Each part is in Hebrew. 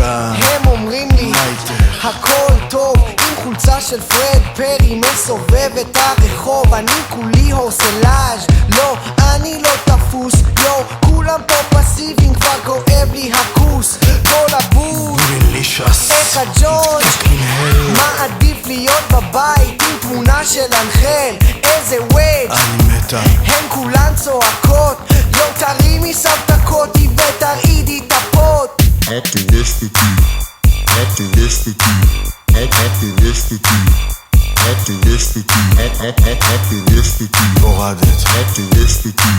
כאן, הם אומרים לי הכל טוב, עם חולצה של פרד פרי מסובב את הרחוב. אני כולי הורסלאז', לא, אני לא תפוס, יו, כולם פה פסיביים, כבר כואב לי הכוס. כל הבוז, איך הג'ונט, מה עדיף להיות בבית עם תמונה של אנחל, איזה ווייט, אני מתה, הן כולן צועקות, יו תרימי סבתקותי ותרעידי את הפות.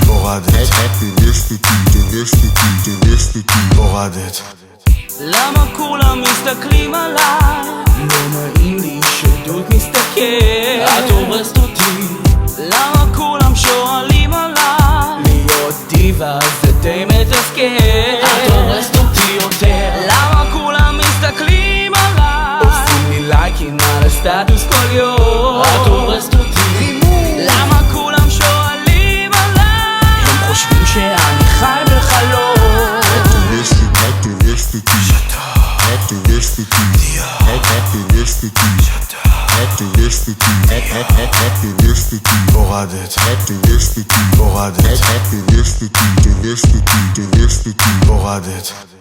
הורדת, הורדת. למה כולם מסתכלים עליי? לא נעים לי שדוד מסתכל, את הורסת אותי. למה כולם שואלים עליי? להיות דיבה זה די מתסכל, את הורסת אותי יותר. למה כולם מסתכלים עליי? עושים לי לייקים על הסטטוס כל יום, את הורסת אותי. למה כולם שואלים עליי? הם חושבים שאני חי בחלום. הורדת, הורדת, הורדת.